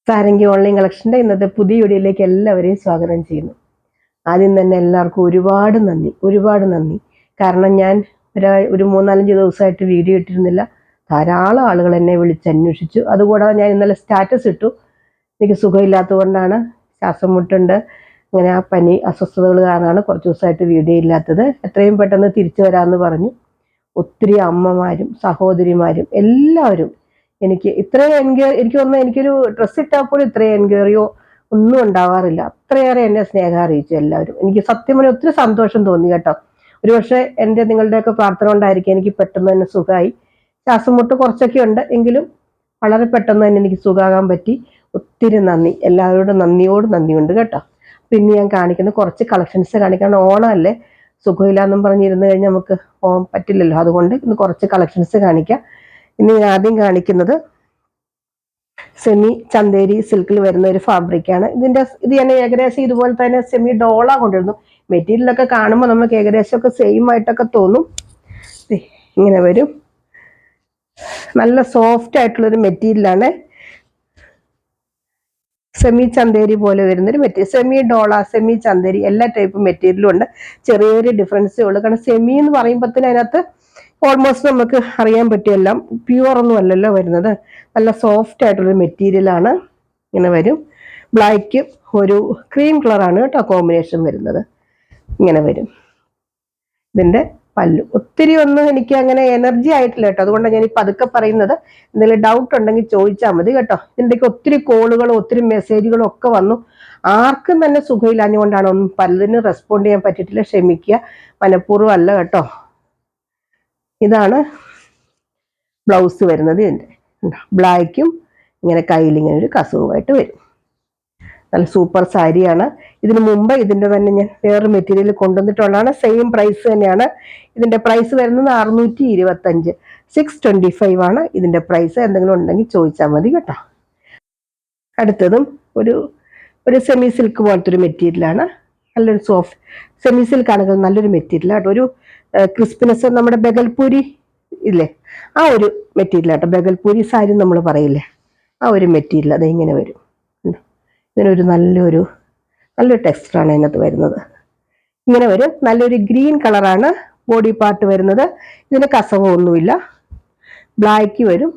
Sarangi online കളക്ഷൻ്റെ ഇന്നത്തെ പുതിയ വീഡിയോയിലേക്ക് എല്ലാവരെയും സ്വാഗതം ചെയ്യുന്നു. ആദ്യം തന്നെ എല്ലാവർക്കും ഒരുപാട് നന്ദി. കാരണം ഞാൻ ഒരു 3-4 ദിവസമായിട്ട് വീഡിയോ ഇട്ടിരുന്നില്ല. ധാരാളം ആളുകൾ എന്നെ വിളിച്ചന്വേഷിച്ചു. അതുകൂടാതെ ഞാൻ ഇന്നലെ സ്റ്റാറ്റസ് ഇട്ടു. എനിക്ക് സുഖമില്ലാത്തതുകൊണ്ടാണ്, ശ്വാസം മുട്ടുണ്ട്, അങ്ങനെ ആ പനി അസ്വസ്ഥതകൾ കാരണമാണ് കുറച്ച് ദിവസമായിട്ട് വീഡിയോ ഇല്ലാത്തത്. എത്രയും പെട്ടെന്ന് തിരിച്ചു വരാമെന്ന് പറഞ്ഞു. ഒത്തിരി അമ്മമാരും സഹോദരിമാരും എല്ലാവരും എനിക്ക് തോന്നുന്നു എനിക്കൊരു ഡ്രസ്സ് ഇട്ടാൽ പോലും ഇത്രയും എൻക്വയറിയോ ഒന്നും ഉണ്ടാവാറില്ല. അത്രയേറെ എന്നെ സ്നേഹം അറിയിച്ചു എല്ലാവരും. എനിക്ക് സത്യം പറഞ്ഞാൽ ഒത്തിരി സന്തോഷം തോന്നി കേട്ടോ. ഒരുപക്ഷെ നിങ്ങളുടെയൊക്കെ പ്രാർത്ഥന കൊണ്ടായിരിക്കും എനിക്ക് പെട്ടെന്ന് തന്നെ സുഖമായി. ശ്വാസം മുട്ട് കുറച്ചൊക്കെ ഉണ്ട്, എങ്കിലും വളരെ പെട്ടെന്ന് തന്നെ എനിക്ക് സുഖമാകാൻ പറ്റി. ഒത്തിരി നന്ദി, എല്ലാവരോടും നന്ദിയുണ്ട് കേട്ടോ. പിന്നെ ഞാൻ കാണിക്കുന്ന കുറച്ച് കളക്ഷൻസ് കാണിക്കാൻ, ഓണമല്ലേ, സുഖമില്ലാന്നും പറഞ്ഞിരുന്നു കഴിഞ്ഞാൽ നമുക്ക് പറ്റില്ലല്ലോ. അതുകൊണ്ട് ഇന്ന് കുറച്ച് കളക്ഷൻസ് കാണിക്കാം. ഇനി ആദ്യം കാണിക്കുന്നത് സെമി ചന്തേരി സിൽക്കിൽ വരുന്ന ഒരു ഫാബ്രിക്കാണ്. ഇത് ഞാൻ ഏകദേശം ഇതുപോലെ തന്നെ സെമി ഡോള കൊണ്ടിരുന്നു. മെറ്റീരിയലൊക്കെ കാണുമ്പോൾ നമുക്ക് ഏകദേശമൊക്കെ സെയിം ആയിട്ടൊക്കെ തോന്നും. ഇങ്ങനെ വരും. നല്ല സോഫ്റ്റ് ആയിട്ടുള്ളൊരു മെറ്റീരിയലാണ്. സെമി ചന്തേരി പോലെ വരുന്നൊരു മെറ്റീരിയൽ. സെമി ഡോള, സെമി ചന്തേരി എല്ലാ ടൈപ്പ് മെറ്റീരിയലും ഉണ്ട്. ചെറിയൊരു ഡിഫറൻസേ ഉള്ളൂ. കാരണം സെമി എന്ന് പറയുമ്പോൾ തന്നെ അതിനകത്ത് ഓൾമോസ്റ്റ് നമുക്ക് അറിയാൻ പറ്റും എല്ലാം പ്യുവർ ഒന്നും അല്ലല്ലോ വരുന്നത്. നല്ല സോഫ്റ്റ് ആയിട്ടുള്ള മെറ്റീരിയലാണ്. ഇങ്ങനെ വരും. ബ്ലാക്ക് ഒരു ക്രീം കളറാണ് കേട്ടോ കോമ്പിനേഷൻ വരുന്നത്. ഇങ്ങനെ വരും. ഇതിന്റെ പല്ലു ഒത്തിരി ഒന്നും എനിക്ക് അങ്ങനെ എനർജി ആയിട്ടില്ല കേട്ടോ. അതുകൊണ്ടാണ് ഞാൻ പതുക്കെ പറയുന്നത്. എന്തെങ്കിലും ഡൗട്ട് ഉണ്ടെങ്കിൽ ചോദിച്ചാൽ മതി കേട്ടോ. ഇതിൻ്റെയൊക്കെ ഒത്തിരി കോളുകളും ഒത്തിരി മെസ്സേജുകളും ഒക്കെ വന്നു. ആർക്കും തന്നെ സുഖമില്ലാഞ്ഞുകൊണ്ടാണ് ഒന്നും പലതിനും റെസ്പോണ്ട് ചെയ്യാൻ പറ്റിയിട്ടില്ല. ക്ഷമിക്കുക, മനഃപൂർവ്വം അല്ല കേട്ടോ. ഇതാണ് ബ്ലൗസ് വരുന്നത്. ഇതിൻ്റെ ബ്ലാക്കും ഇങ്ങനെ കയ്യിലിങ്ങനെ ഒരു കസവുമായിട്ട് വരും. നല്ല സൂപ്പർ സാരിയാണ്. ഇതിന് മുമ്പ് ഇതിൻ്റെ തന്നെ ഞാൻ വേറെ മെറ്റീരിയൽ കൊണ്ടുവന്നിട്ടുള്ളതാണ്. സെയിം പ്രൈസ് തന്നെയാണ്. ഇതിൻ്റെ പ്രൈസ് വരുന്നത് 625, 625 ആണ് ഇതിൻ്റെ പ്രൈസ്. എന്തെങ്കിലും ഉണ്ടെങ്കിൽ ചോദിച്ചാൽ മതി കേട്ടോ. അടുത്തതും ഒരു സെമി സിൽക്ക് പോലത്തെ ഒരു മെറ്റീരിയലാണ്. നല്ലൊരു സോഫ്റ്റ് സെമി സിൽക്ക് ആണെങ്കിൽ നല്ലൊരു മെറ്റീരിയൽ കേട്ടോ. ഒരു ക്രിസ്പിനെസ് നമ്മുടെ ബഗൽപൂരി ഇല്ലേ, ആ ഒരു മെറ്റീരിയൽ കേട്ടോ. ബഗൽപൂരി സാരി നമ്മൾ പറയില്ലേ, ആ ഒരു മെറ്റീരിയൽ. അത് ഇങ്ങനെ വരും. ഇതിനൊരു നല്ലൊരു ടെക്സ്ചറാണ് അതിനകത്ത് വരുന്നത്. ഇങ്ങനെ വരും. നല്ലൊരു ഗ്രീൻ കളറാണ് ബോഡി പാർട്ട് വരുന്നത്. ഇതിന് കസവൊന്നുമില്ല. ബ്ലാക്ക് വരും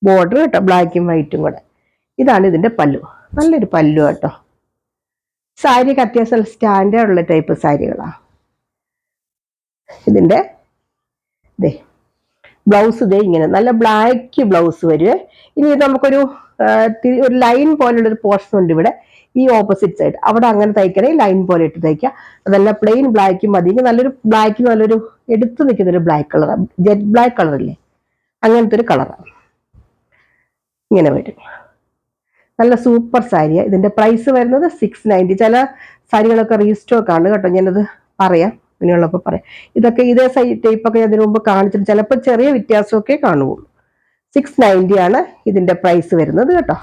ബോർഡർ കേട്ടോ, ബ്ലാക്കും വൈറ്റും കൂടെ. ഇതാണ് ഇതിൻ്റെ പല്ലു. നല്ലൊരു പല്ലു കേട്ടോ. സാരിയൊക്കെ അത്യാവശ്യം സ്റ്റാൻഡേർഡ് ഉള്ള ടൈപ്പ് സാരികളാണ്. ഇതിൻ്റെ ബ്ലൗസ് ഇങ്ങനെ നല്ല ബ്ലാക്ക് ബ്ലൗസ് വരുവേ. ഇനി ഇത് നമുക്കൊരു ലൈൻ പോലുള്ളൊരു പോർഷൻ ഉണ്ട് ഇവിടെ, ഈ ഓപ്പോസിറ്റ് സൈഡ്. അവിടെ അങ്ങനെ തയ്ക്കണേ ലൈൻ പോലെ ഇട്ട് തയ്ക്കുക. അതല്ല പ്ലെയിൻ ബ്ലാക്ക് മതി. നല്ലൊരു ബ്ലാക്ക്, നല്ലൊരു എടുത്തു നിൽക്കുന്നൊരു ബ്ലാക്ക് കളറാണ്. ജെറ്റ് ബ്ലാക്ക് കളറില്ലേ, അങ്ങനത്തെ ഒരു കളറാണ്. ഇങ്ങനെ വരും. നല്ല സൂപ്പർ സാരിയാണ്. ഇതിന്റെ പ്രൈസ് വരുന്നത് 690. ചില സാരികളൊക്കെ റീസ്റ്റോക്ക് ആണ് കേട്ടോ. ഞാനത് പറയാം, ഇങ്ങനെയുള്ളപ്പോൾ പറയാം. ഇതൊക്കെ ഇതേ ടൈപ്പൊക്കെ അതിനു മുമ്പ് കാണിച്ചിട്ട് ചിലപ്പോൾ ചെറിയ വ്യത്യാസമൊക്കെ കാണുകയുള്ളൂ. 690 ആണ് ഇതിന്റെ പ്രൈസ് വരുന്നത് കേട്ടോ.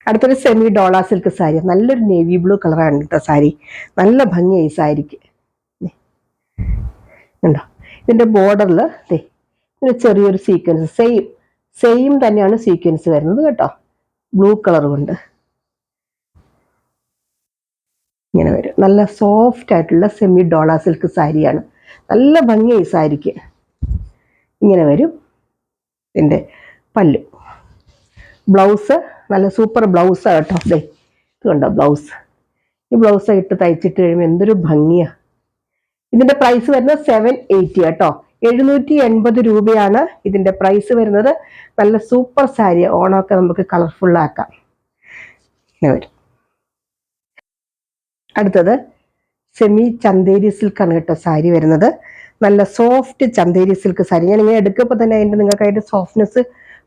അടുത്തൊരു സെമി ഡോള സിൽക്ക് സാരി. നല്ലൊരു നേവി ബ്ലൂ കളറാണ് കേട്ടോ സാരി. നല്ല ഭംഗിയായി ഈ സാരിക്ക്. ഉണ്ടോ, ഇതിന്റെ ബോർഡറിൽ ഒരു ചെറിയൊരു സീക്വൻസ്, സെയിം തന്നെയാണ് സീക്വൻസ് വരുന്നത് കേട്ടോ. ബ്ലൂ കളർ കൊണ്ട് ഇങ്ങനെ വരും. നല്ല സോഫ്റ്റ് ആയിട്ടുള്ള സെമി ഡോള സിൽക്ക് സാരിയാണ്. നല്ല ഭംഗിയായി സാരിക്ക്. ഇങ്ങനെ വരും ഇതിൻ്റെ പല്ലു. ബ്ലൗസ് നല്ല സൂപ്പർ ബ്ലൗസാണ് കേട്ടോ. ഇത് കണ്ടോ ബ്ലൗസ്. ഈ ബ്ലൗസ് ഇട്ട് തയ്ച്ചിട്ട് കഴിയുമ്പോൾ എന്തൊരു ഭംഗിയാണ്. ഇതിന്റെ പ്രൈസ് വരുന്നത് 780 കേട്ടോ. 780 രൂപയാണ് ഇതിന്റെ പ്രൈസ് വരുന്നത്. നല്ല സൂപ്പർ സാരി. ഓണമൊക്കെ നമുക്ക് കളർഫുൾ ആക്കാം. ഇങ്ങനെ വരും. അടുത്തത് സെമി ചന്തേരി സിൽക്കാണ് കേട്ടോ സാരി വരുന്നത്. നല്ല സോഫ്റ്റ് ചന്തേരി സിൽക്ക് സാരി. ഞാൻ ഇങ്ങനെ എടുക്കുമ്പോൾ തന്നെ നിങ്ങൾക്ക് അതിന്റെ സോഫ്റ്റ്നെസ്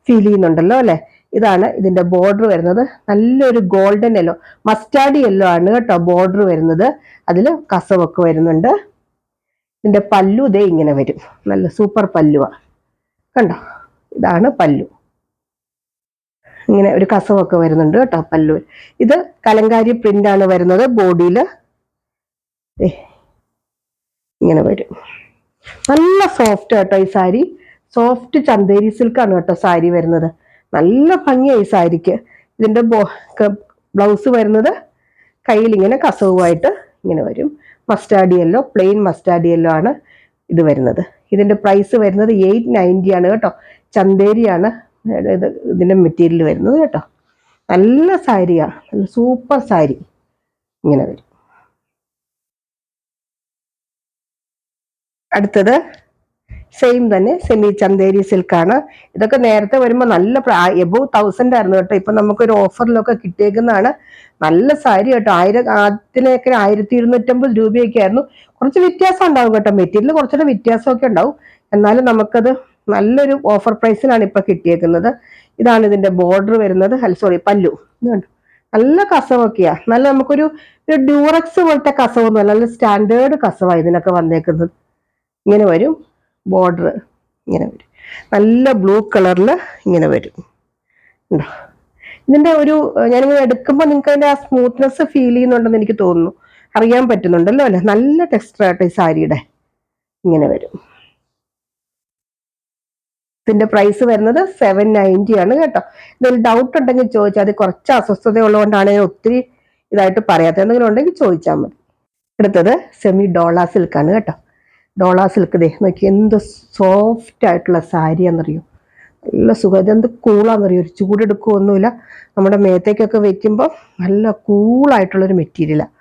ഫീൽ ചെയ്യുന്നുണ്ടല്ലോ അല്ലെ. ഇതാണ് ഇതിന്റെ ബോർഡർ വരുന്നത്. നല്ലൊരു ഗോൾഡൻ യെല്ലോ, മസ്റ്റാർഡ് യെല്ലോ ആണ് കേട്ടോ ബോർഡർ വരുന്നത്. അതിൽ കസവൊക്കെ വരുന്നുണ്ട്. ഇതിന്റെ പല്ലു ഇങ്ങനെ വരും. നല്ല സൂപ്പർ പല്ലുവാണ് കണ്ടോ. ഇതാണ് പല്ലു. ഇങ്ങനെ ഒരു കസവൊക്കെ വരുന്നുണ്ട് കേട്ടോ പല്ലു. ഇത് കലങ്കാരി പ്രിന്റ് ആണ് വരുന്നത്. ബോഡിയിൽ ഇങ്ങനെ വരും. നല്ല സോഫ്റ്റ് കേട്ടോ ഈ സാരി. സോഫ്റ്റ് ചന്തേരി സിൽക്കാണ് കേട്ടോ സാരി വരുന്നത്. നല്ല ഭംഗിയായി സാരിക്ക്. ഇതിൻ്റെ ബ്ലൗസ് വരുന്നത് കയ്യിൽ ഇങ്ങനെ കസവുമായിട്ട് ഇങ്ങനെ വരും. Mustard yellow, plain mustard yellow ആണ് ഇത് വരുന്നത്. ഇതിൻ്റെ പ്രൈസ് വരുന്നത് 890 ആണ് കേട്ടോ. ചന്തേരിയാണ് ഇതിൻ്റെ മെറ്റീരിയൽ വരുന്നത് കേട്ടോ. നല്ല സാരിയാണ്, നല്ല സൂപ്പർ സാരി ഇങ്ങനെ വരും. അടുത്തത് സെയിം തന്നെ സെമി ചന്തേരി സിൽക്കാണ്. ഇതൊക്കെ നേരത്തെ വരുമ്പോൾ നല്ല എബോവ് 1000 ആയിരുന്നു കേട്ടോ. ഇപ്പൊ നമുക്കൊരു ഓഫറിലൊക്കെ കിട്ടിയേക്കുന്നതാണ്. നല്ല സാരി കേട്ടോ. ആദ്യത്തിനൊക്കെ 1250 രൂപയൊക്കെ ആയിരുന്നു. കുറച്ച് വ്യത്യാസം ഉണ്ടാവും കേട്ടോ, മെറ്റീരിയൽ കുറച്ചുകൂടെ വ്യത്യാസമൊക്കെ ഉണ്ടാവും. എന്നാലും നമുക്കത് നല്ലൊരു ഓഫർ പ്രൈസിലാണ് ഇപ്പൊ കിട്ടിയേക്കുന്നത്. ഇതാണ് ഇതിന്റെ ബോർഡർ വരുന്നത്. പല്ലു നല്ല കസവൊക്കെയാ. നല്ല നമുക്കൊരു ഡ്യൂറക്സ് പോലത്തെ കസവൊന്നുമല്ല, നല്ല സ്റ്റാൻഡേർഡ് കസവാണ് ഇതിനൊക്കെ വന്നേക്കുന്നത്. ഇങ്ങനെ വരും ബോർഡർ, ഇങ്ങനെ വരും. നല്ല ബ്ലൂ കളറിൽ ഇങ്ങനെ വരും. ഉണ്ടോ? ഇതിന്റെ ഒരു ഞാനിങ്ങനെ എടുക്കുമ്പോൾ നിങ്ങൾക്ക് അതിന്റെ ആ സ്മൂത്ത്നെസ് ഫീൽ ചെയ്യുന്നുണ്ടെന്ന് എനിക്ക് തോന്നുന്നു. അറിയാൻ പറ്റുന്നുണ്ടല്ലോ അല്ലെ? നല്ല ടെക്സ്ചർ ആയിട്ട് ഈ സാരിയുടെ ഇങ്ങനെ വരും. ഇതിന്റെ പ്രൈസ് വരുന്നത് 790 ആണ് കേട്ടോ. ഇതിൽ ഡൗട്ട് ഉണ്ടെങ്കിൽ ചോദിച്ചാൽ, അത് കുറച്ച് അസ്വസ്ഥത ഉള്ളതുകൊണ്ടാണ് ഞാൻ ഒത്തിരി ഇതായിട്ട് പറയാത്തത്. എന്തെങ്കിലും ഉണ്ടെങ്കിൽ ചോദിച്ചാൽ മതി. അടുത്തത് സെമി ഡോള സിൽക്കാണ് കേട്ടോ. ഡോള സിൽക്ക് ദേ നോക്കി, എന്ത് സോഫ്റ്റ് ആയിട്ടുള്ള സാരിയാണെന്നറിയോ. നല്ല സുഖം. ഇതെന്ത് കൂളാണെന്നറിയോ. ഒരു ചൂടെടുക്കുകയൊന്നുമില്ല. നമ്മുടെ മേത്തേക്കൊക്കെ വെക്കുമ്പോൾ നല്ല കൂളായിട്ടുള്ളൊരു മെറ്റീരിയലാണ്.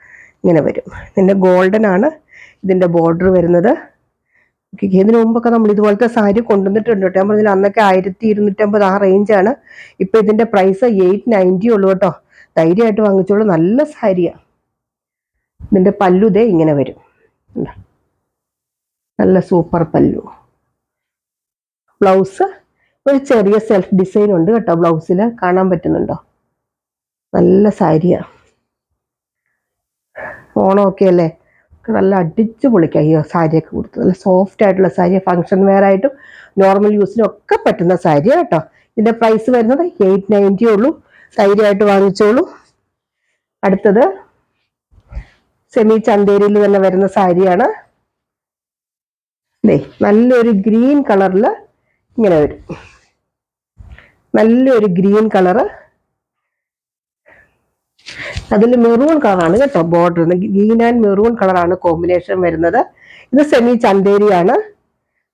ഇങ്ങനെ വരും. ഇതിൻ്റെ ഗോൾഡൻ ആണ് ഇതിൻ്റെ ബോർഡർ വരുന്നത്. ഇതിനു മുമ്പൊക്കെ നമ്മൾ ഇതുപോലത്തെ സാരി കൊണ്ടുവന്നിട്ടുണ്ട് കേട്ടോ. ഞാൻ പറഞ്ഞില്ല, അന്നൊക്കെ 1250 ആ റേഞ്ചാണ്. ഇപ്പൊ ഇതിന്റെ പ്രൈസ് 890 ഉള്ളൂ കേട്ടോ. ധൈര്യമായിട്ട് വാങ്ങിച്ചോളൂ, നല്ല സാരിയാണ്. ഇതിന്റെ പല്ലു ദേ ഇങ്ങനെ വരും. നല്ല സൂപ്പർ പല്ലു. ബ്ലൗസ് ഒരു ചെറിയ സെൽഫ് ഡിസൈൻ ഉണ്ട് കേട്ടോ. ബ്ലൗസിൽ കാണാൻ പറ്റുന്നുണ്ടോ? നല്ല സാരിയാണ്. ഓണമൊക്കെ അല്ലേ, നല്ല അടിച്ചു പൊളിക്കാം ഈ സാരിയൊക്കെ കൊടുത്ത്. നല്ല സോഫ്റ്റ് ആയിട്ടുള്ള സാരി, ഫംഗ്ഷൻ വെയർ ആയിട്ടും നോർമൽ യൂസിനും ഒക്കെ പറ്റുന്ന സാരി കേട്ടോ. ഇതിന്റെ പ്രൈസ് വരുന്നത് 890 ഉള്ളൂ. ധൈര്യമായിട്ട് വാങ്ങിച്ചോളൂ. അടുത്തത് സെമി ചന്തേരിയിൽ തന്നെ വരുന്ന സാരിയാണ്. നല്ലൊരു ഗ്രീൻ കളറിൽ ഇങ്ങനെ വരും. നല്ലൊരു ഗ്രീൻ കളറ്, അതിൽ മെറൂൺ കളറാണ് കേട്ടോ ബോർഡർ. ഗ്രീൻ ആൻഡ് മെറൂൺ കളറാണ് കോമ്പിനേഷൻ വരുന്നത്. ഇത് സെമി ചന്തേരിയാണ്.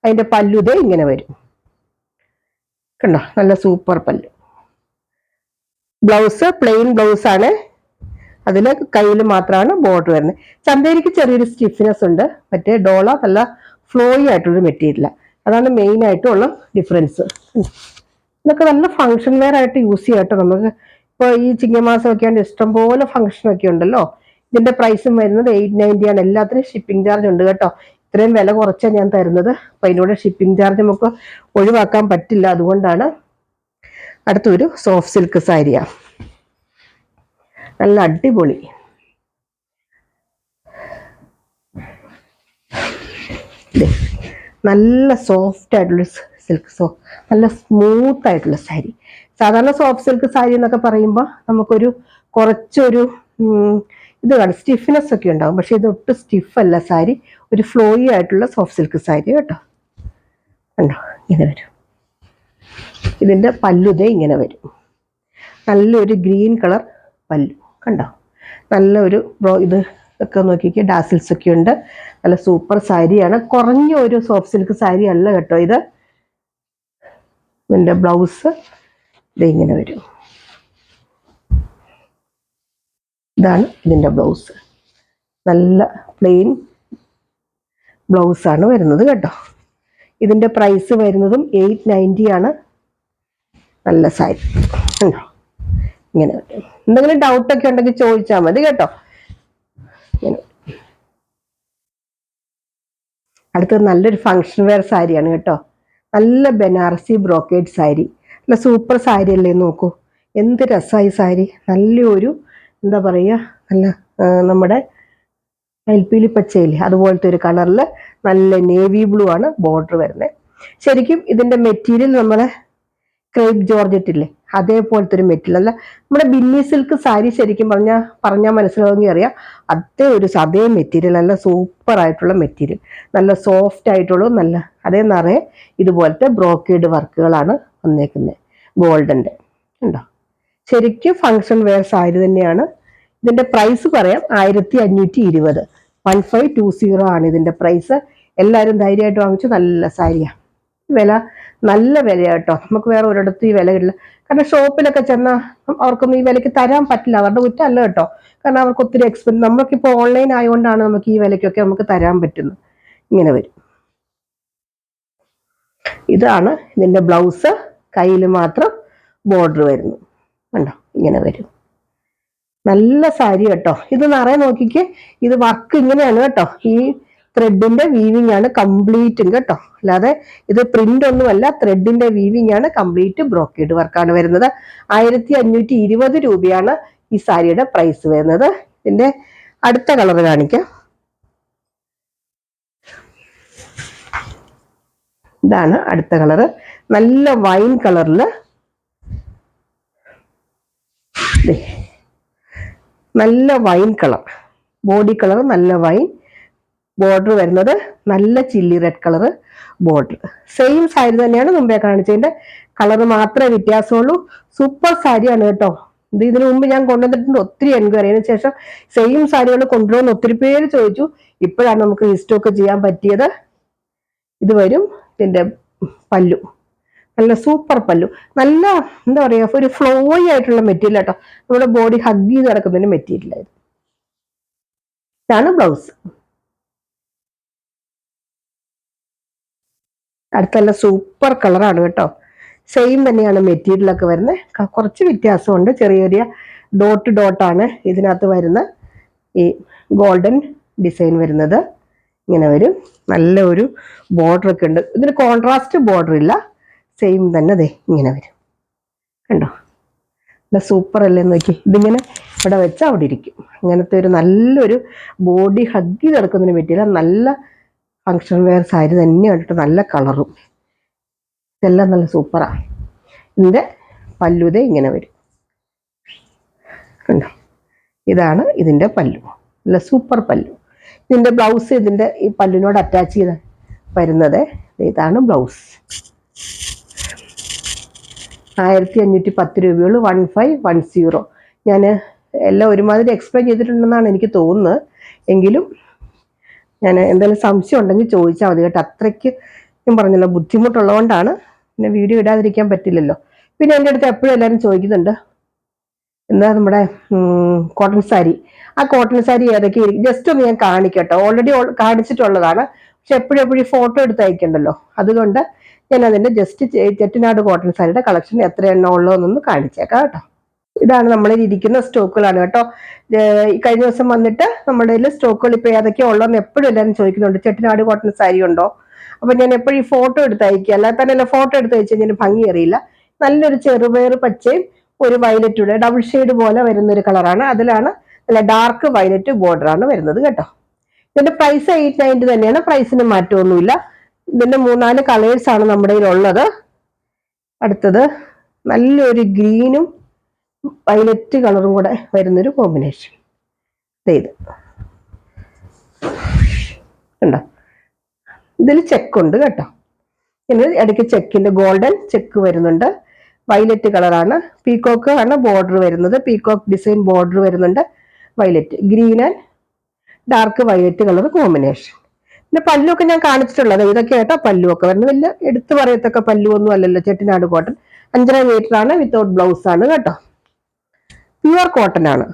അതിന്റെ പല്ലുതേ ഇങ്ങനെ വരും കണ്ടോ. നല്ല സൂപ്പർ പല്ലു. ബ്ലൗസ് പ്ലെയിൻ ബ്ലൗസ് ആണ്. അതിൽ കയ്യിൽ മാത്രമാണ് ബോർഡർ വരുന്നത്. ചന്തേരിക്ക് ചെറിയൊരു സ്റ്റിഫ്നെസ് ഉണ്ട്. മറ്റേ ഡോള നല്ല ഫ്ലോയി ആയിട്ടുള്ള മെറ്റീരിയലാണ്. അതാണ് മെയിൻ ആയിട്ടുള്ള ഡിഫറൻസ്. ഇതൊക്കെ നല്ല ഫങ്ഷൻ വെയർ ആയിട്ട് യൂസ് ചെയ്യാം കേട്ടോ. നമുക്ക് ഇപ്പോൾ ഈ ചിങ്ങമാസം ഒക്കെ ആണെങ്കിൽ ഇഷ്ടംപോലെ ഫംഗ്ഷനൊക്കെ ഉണ്ടല്ലോ. ഇതിന്റെ പ്രൈസും വരുന്നത് 890 ആണ്. എല്ലാത്തിനും ഷിപ്പിംഗ് ചാർജ് ഉണ്ട് കേട്ടോ. ഇത്രയും വില കുറച്ചാണ് ഞാൻ തരുന്നത്. അപ്പൊ അതിനോട് ഷിപ്പിംഗ് ചാർജ് നമുക്ക് ഒഴിവാക്കാൻ പറ്റില്ല. അതുകൊണ്ടാണ്. അടുത്തൊരു സോഫ്റ്റ് സിൽക്ക് സാരിയാ. നല്ല അടിപൊളി. നല്ല സോഫ്റ്റ് ആയിട്ടുള്ള സിൽക്ക്, നല്ല സ്മൂത്ത് ആയിട്ടുള്ള സാരി. സാധാരണ സോഫ്റ്റ് സിൽക്ക് സാരി എന്നൊക്കെ പറയുമ്പോൾ നമുക്കൊരു കുറച്ചൊരു ഇത് കാണും, സ്റ്റിഫ്നെസ് ഒക്കെ ഉണ്ടാവും. പക്ഷെ ഇത് ഒട്ടും സ്റ്റിഫ് അല്ല സാരി. ഒരു ഫ്ലോയി ആയിട്ടുള്ള സോഫ്റ്റ് സിൽക്ക് സാരി കേട്ടോ. കണ്ടോ, ഇങ്ങനെ വരും. ഇതിന്റെ പല്ലുതേ ഇങ്ങനെ വരും. നല്ലൊരു ഗ്രീൻ കളർ പല്ലു കണ്ടോ. നല്ല ഒരു ഇത് ഒക്കെ നോക്കിക്കുക, ഡാസിൽസ് ഒക്കെ ഉണ്ട്. നല്ല സൂപ്പർ സാരിയാണ്. കുറഞ്ഞ ഒരു സോഫ്റ്റ് സിൽക്ക് സാരി അല്ല കേട്ടോ ഇത്. ഇതിന്റെ ബ്ലൗസ് ഇതിങ്ങനെ വരും. ഇതാണ് ഇതിന്റെ ബ്ലൗസ്. നല്ല പ്ലെയിൻ ബ്ലൗസാണ് വരുന്നത് കേട്ടോ. ഇതിന്റെ പ്രൈസ് വരുന്നതും 890 ആണ്. നല്ല സാരി ഉണ്ടോ. ഇങ്ങനെ വരും. എന്തെങ്കിലും ഡൗട്ടൊക്കെ ഉണ്ടെങ്കിൽ ചോദിച്ചാൽ മതി കേട്ടോ. അടുത്തത് നല്ലൊരു ഫങ്ഷൻ വെയർ സാരിയാണ് കേട്ടോ. നല്ല ബനാറസി ബ്രോക്കേഡ് സാരി. നല്ല സൂപ്പർ സാരി അല്ലേ, നോക്കൂ എന്ത് രസമായി സാരി. നല്ലൊരു എന്താ പറയുക, നല്ല നമ്മുടെ അയൽപ്പീലി പച്ചയില്ലേ അതുപോലത്തെ ഒരു കളറിൽ നല്ല നേവി ബ്ലൂ ആണ് ബോർഡർ വരുന്നത്. ശരിക്കും ഇതിന്റെ മെറ്റീരിയൽ നമ്മളെ ക്രേപ്പ് ജോർജറ്റ് ഇല്ലേ അതേപോലത്തെ ഒരു മെറ്റീരിയൽ അല്ല. നമ്മുടെ ബില്ലി സിൽക്ക് സാരി ശരിക്കും പറഞ്ഞാൽ മനസ്സിലാവുമെങ്കിൽ അറിയാം. അതേ മെറ്റീരിയൽ, നല്ല സൂപ്പർ ആയിട്ടുള്ള മെറ്റീരിയൽ, നല്ല സോഫ്റ്റ് ആയിട്ടുള്ളൂ. നല്ല അതേ നിറയെ ഇതുപോലത്തെ ബ്രോക്കേഡ് വർക്കുകളാണ് വന്നേക്കുന്നത്, ഗോൾഡന്റെ ഉണ്ടോ. ശരിക്കും ഫങ്ഷൻ വെയർ സാരി തന്നെയാണ്. ഇതിന്റെ പ്രൈസ് പറയാം 1520. 1520 ആണ് ഇതിന്റെ പ്രൈസ്. എല്ലാവരും ധൈര്യമായിട്ട് വാങ്ങിച്ചു. നല്ല സാരിയാണ്. വില നല്ല വിലയാട്ടോ. നമുക്ക് വേറെ ഒരിടത്തും ഈ വില കിട്ടില്ല. കാരണം ഷോപ്പിലൊക്കെ ചെന്നാൽ അവർക്കൊന്നും ഈ വിലയ്ക്ക് തരാൻ പറ്റില്ല. അവരുടെ കുറ്റമല്ല കേട്ടോ. കാരണം അവർക്ക് ഒത്തിരി എക്സ്പെൻസ്. നമുക്കിപ്പോൾ ഓൺലൈൻ ആയതുകൊണ്ടാണ് നമുക്ക് ഈ വിലയ്ക്കൊക്കെ നമുക്ക് തരാൻ പറ്റുന്നത്. ഇങ്ങനെ വരും. ഇതാണ് ഇതിന്റെ ബ്ലൗസ്. കയ്യിൽ മാത്രം ബോർഡർ വരുന്നു. കണ്ടോ, ഇങ്ങനെ വരും. നല്ല സാരി കേട്ടോ. ഇത് നിറയെ നോക്കിക്കേ. ഇത് വർക്ക് ഇങ്ങനെയാണ് കേട്ടോ. ഈ ത്രെഡിന്റെ വീവിംഗ് ആണ് കംപ്ലീറ്റും കേട്ടോ. അല്ലാതെ ഇത് പ്രിന്റ് ഒന്നുമല്ല, ത്രെഡിന്റെ വീവിംഗ് ആണ്. കംപ്ലീറ്റ് ബ്രോക്കേഡ് വർക്കാണ് വരുന്നത്. 1520 രൂപയാണ് ഈ സാരിയുടെ പ്രൈസ് വരുന്നത്. ഇതിന്റെ അടുത്ത കളർ കാണിക്കാം. ഇതാണ് അടുത്ത കളറ്. നല്ല വൈൻ കളറില്, നല്ല വൈൻ കളർ, ബോഡി കളർ നല്ല വൈൻ, ബോർഡർ വരുന്നത് നല്ല chilli red colour border. Same sari തന്നെയാണ് മുമ്പേ കാണിച്ചതിന്റെ, കളർ മാത്രമേ വ്യത്യാസമുള്ളൂ. സൂപ്പർ സാരിയാണ് കേട്ടോ. ഇതിനു മുമ്പ് ഞാൻ കൊണ്ടുവന്നിട്ടുണ്ട് ഒത്തിരി എൻക്വയറി. അതിന് ശേഷം സെയിം സാരികൾ കൊണ്ടുവന്ന് ഒത്തിരി പേര് ചോദിച്ചു. ഇപ്പോഴാണ് നമുക്ക് റീസ്റ്റോക്ക് ചെയ്യാൻ പറ്റിയത്. ഇത് വരും ഇതിന്റെ പല്ലു. നല്ല സൂപ്പർ പല്ലു. നല്ല എന്താ പറയാ, ഒരു ഫ്ലോയി ആയിട്ടുള്ള മെറ്റീരിയൽ കേട്ടോ. നമ്മുടെ ബോഡി ഹഗ് ചെയ്ത് കിടക്കുന്നതിന് മെറ്റീരിയൽ ആയിരുന്നു. ഇതാണ് ബ്ലൗസ്. അടുത്തല്ല സൂപ്പർ കളറാണ് കേട്ടോ. സെയിം തന്നെയാണ് മെറ്റീരിയൽ ഒക്കെ വരുന്നത്. കുറച്ച് വ്യത്യാസമുണ്ട്. ചെറിയ ചെറിയ ഡോട്ടാണ് ഇതിനകത്ത് വരുന്ന ഈ ഗോൾഡൻ ഡിസൈൻ വരുന്നത്. ഇങ്ങനെ വരും. നല്ല ഒരു ബോർഡർ ഒക്കെ ഉണ്ട്. ഇതിന് കോൺട്രാസ്റ്റ് ബോർഡർ ഇല്ല. സെയിം തന്നെ ദേ ഇങ്ങനെ വരും. കണ്ടോ, നല്ല സൂപ്പർ അല്ലേ നോക്കി. ഇതിങ്ങനെ ഇവിടെ വെച്ചാൽ അവിടെ ഇരിക്കും. അങ്ങനത്തെ ഒരു നല്ലൊരു ബോഡി ഹഗ് ചെയ്ത് കിടക്കുന്നതിന് പറ്റിയില്ല. നല്ല ഫങ്ഷൻ വെയർ സാരി തന്നെയാണ് കേട്ടോ. നല്ല കളറും ഇതെല്ലാം നല്ല സൂപ്പറാണ്. ഇതിൻ്റെ പല്ലുതേ ഇങ്ങനെ വരും. കണ്ടോ, ഇതാണ് ഇതിൻ്റെ പല്ലു. നല്ല സൂപ്പർ പല്ലു. ഇതിൻ്റെ ബ്ലൗസ് ഇതിൻ്റെ ഈ പല്ലിനോട് അറ്റാച്ച് ചെയ്ത് വരുന്നത്. ഇതാണ് ബ്ലൗസ്. 1510 രൂപയുള്ളൂ. 1510. ഞാൻ എല്ലാം ഒരുമാതിരി എക്സ്പ്ലെയിൻ ചെയ്തിട്ടുണ്ടെന്നാണ് എനിക്ക് തോന്നുന്നത്. എങ്കിലും ഞാൻ എന്തെങ്കിലും സംശയം ഉണ്ടെങ്കിൽ ചോദിച്ചാൽ മതി കേട്ടോ. അത്രയ്ക്ക് ഞാൻ പറഞ്ഞല്ലോ, ബുദ്ധിമുട്ടുള്ളതുകൊണ്ടാണ്. പിന്നെ വീഡിയോ ഇടാതിരിക്കാൻ പറ്റില്ലല്ലോ. പിന്നെ എൻ്റെ അടുത്ത് എപ്പോഴും എല്ലാവരും ചോദിക്കുന്നുണ്ട്, എന്താ നമ്മുടെ കോട്ടൺ സാരി. ആ കോട്ടൺ സാരി ഏതൊക്കെ ജസ്റ്റ് ഒന്ന് ഞാൻ കാണിക്കട്ടോ. ഓൾറെഡി കാണിച്ചിട്ടുള്ളതാണ്. പക്ഷെ എപ്പോഴും ഫോട്ടോ എടുത്ത് അയക്കണ്ടല്ലോ. അതുകൊണ്ട് ഞാൻ അതിന്റെ ജസ്റ്റ് ചെട്ടിനാട് കോട്ടൺ സാരിയുടെ കളക്ഷൻ എത്ര എണ്ണം ഉള്ളതെന്നൊന്ന് കാണിച്ചേക്കാം കേട്ടോ. ഇതാണ് നമ്മളിൽ ഇരിക്കുന്ന സ്റ്റോക്കുകളാണ് കേട്ടോ. കഴിഞ്ഞ ദിവസം വന്നിട്ട് നമ്മുടെ കയ്യിൽ സ്റ്റോക്കുകൾ ഇപ്പൊ ഏതൊക്കെയാ ഉള്ളതെന്ന് എപ്പോഴും എല്ലാവരും ചോദിക്കുന്നുണ്ട്. ചെട്ടിനാട് കോട്ടൺ സാരി ഉണ്ടോ? അപ്പൊ ഞാൻ എപ്പോഴും ഫോട്ടോ എടുത്ത് അയക്കുക. അല്ലാതെ തന്നെ ഫോട്ടോ എടുത്ത് അയച്ചു കഴിഞ്ഞാൽ ഭംഗി അറിയില്ല. നല്ലൊരു ചെറുപയർ പച്ചയും ഒരു വയലറ്റൂടെ ഡബിൾ ഷെയ്ഡ് പോലെ വരുന്ന ഒരു കളറാണ്. അതിലാണ് നല്ല ഡാർക്ക് വയലറ്റ് ബോർഡർ ആണ് വരുന്നത് കേട്ടോ. ഇതിന്റെ പ്രൈസ് 890 തന്നെയാണ്. പ്രൈസിന് മാറ്റമൊന്നുമില്ല. ഇതിന്റെ 3-4 കളേഴ്സ് ആണ് നമ്മുടെ കയ്യിലുള്ളത്. അടുത്തത് നല്ലൊരു ഗ്രീനും വയലറ്റ് കളറും കൂടെ വരുന്നൊരു കോമ്പിനേഷൻ. ഇത് കണ്ടോ, ഇതിൽ ചെക്കുണ്ട് കേട്ടോ. ഇനി ഇടയ്ക്ക് ചെക്കിന്റെ ഗോൾഡൻ ചെക്ക് വരുന്നുണ്ട്. വയലറ്റ് കളറാണ്. പീകോക്ക് ആണ് ബോർഡർ വരുന്നത്. പീകോക്ക് ഡിസൈൻ ബോർഡർ വരുന്നുണ്ട്. Violet, green and dark violet colour combination. പിന്നെ പല്ലുമൊക്കെ ഞാൻ കാണിച്ചിട്ടുള്ളത് ഇതൊക്കെ കേട്ടോ. പല്ലുമൊക്കെ വരുന്നത് വലിയ എടുത്തു പറയത്തക്ക പല്ലുവൊന്നും അല്ലല്ലോ. ചെട്ടിനാട് കോട്ടൺ 5.5 മീറ്റർ ആണ്. വിത്തൗട്ട് ബ്ലൗസ് ആണ് കേട്ടോ. പ്യുവർ കോട്ടൺ ആണ്.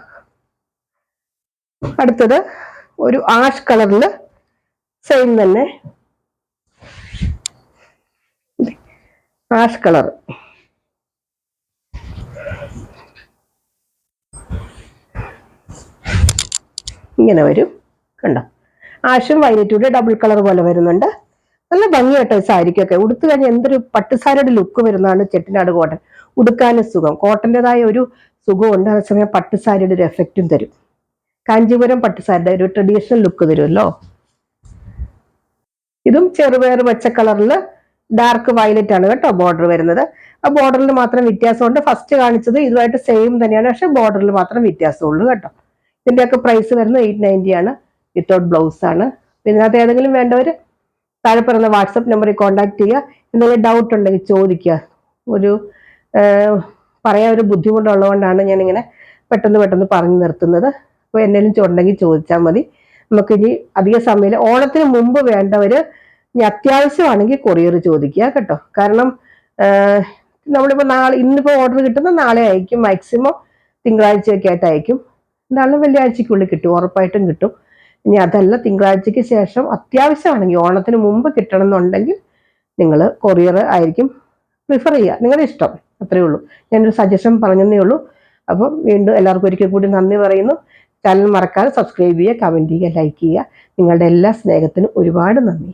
അടുത്തത് ഒരു ആഷ് കളറില് സെയിം തന്നെ ആഷ് കളർ. ഇങ്ങനെ വരും കണ്ടോ. ആഷും വയലറ്റൂടെ ഡബിൾ കളർ പോലെ വരുന്നുണ്ട്. നല്ല ഭംഗിയായിട്ടോ സാരിക്കൊക്കെ. ഉടുത്തു കഴിഞ്ഞാൽ എന്തൊരു പട്ടുസാരിയുടെ ലുക്ക് വരുന്നതാണ് ചെട്ടിനാട് കോട്ടൺ. ഉടുക്കാനും സുഖം. കോട്ടൻ്റെതായ ഒരു സുഖമുണ്ട്. അതേസമയം പട്ടുസാരിയുടെ ഒരു എഫക്റ്റും തരും. കാഞ്ചീപുരം പട്ടുസാരിയുടെ ഒരു ട്രഡീഷണൽ ലുക്ക് തരുമല്ലോ. ഇതും ചെറുപയർ പച്ച കളറിൽ ഡാർക്ക് വയലറ്റ് ആണ് കേട്ടോ ബോർഡർ വരുന്നത്. ആ ബോർഡറിൽ മാത്രം വ്യത്യാസമുണ്ട്. ഫസ്റ്റ് കാണിച്ചത് ഇതുമായിട്ട് സെയിം തന്നെയാണ്. പക്ഷെ ബോർഡറിൽ മാത്രം വ്യത്യാസമുള്ളൂ കേട്ടോ. ഇതിന്റെയൊക്കെ പ്രൈസ് വരുന്നത് 890 ആണ്. വിത്തൗട്ട് ബ്ലൗസ് ആണ്. പിന്നെ അത് ഏതെങ്കിലും വേണ്ടവർ താഴെ പറയുന്ന വാട്സപ്പ് നമ്പറിൽ കോൺടാക്ട് ചെയ്യുക. എന്തെങ്കിലും ഡൗട്ട് ഉണ്ടെങ്കിൽ ചോദിക്കുക. ഒരു പറയാൻ ഒരു ബുദ്ധിമുട്ടുള്ളതുകൊണ്ടാണ് ഞാനിങ്ങനെ പെട്ടെന്ന് പറഞ്ഞു നിർത്തുന്നത്. അപ്പോൾ എന്തെങ്കിലും ഉണ്ടെങ്കിൽ ചോദിച്ചാൽ മതി. നമുക്കിനി അധിക സമയം ഓണത്തിന് മുമ്പ് വേണ്ടവർ ഇനി അത്യാവശ്യമാണെങ്കിൽ കൊറിയർ ചോദിക്കുക കേട്ടോ. കാരണം നമ്മളിപ്പോൾ ഇന്നിപ്പോൾ ഓർഡർ കിട്ടുന്ന നാളെ അയക്കും, മാക്സിമം തിങ്കളാഴ്ചയൊക്കെ ആയിട്ട് അയക്കും. എന്തായാലും വെള്ളിയാഴ്ചക്കുള്ളിൽ കിട്ടും, ഉറപ്പായിട്ടും കിട്ടും. ഇനി അതല്ല തിങ്കളാഴ്ചയ്ക്ക് ശേഷം അത്യാവശ്യമാണെങ്കിൽ ഓണത്തിന് മുമ്പ് കിട്ടണം എന്നുണ്ടെങ്കിൽ നിങ്ങൾ കൊറിയർ ആയിരിക്കും പ്രിഫർ ചെയ്യുക, നിങ്ങളുടെ ഇഷ്ടം. അത്രയേ ഉള്ളൂ, ഞാനൊരു സജഷൻ പറഞ്ഞതേ ഉള്ളൂ. അപ്പം വീണ്ടും എല്ലാവർക്കും ഒരിക്കൽ കൂടി നന്ദി പറയുന്നു. ചാനൽ മറക്കാതെ സബ്സ്ക്രൈബ് ചെയ്യുക, കമൻറ്റ് ചെയ്യുക, ലൈക്ക് ചെയ്യുക. നിങ്ങളുടെ എല്ലാ സ്നേഹത്തിനും ഒരുപാട് നന്ദി.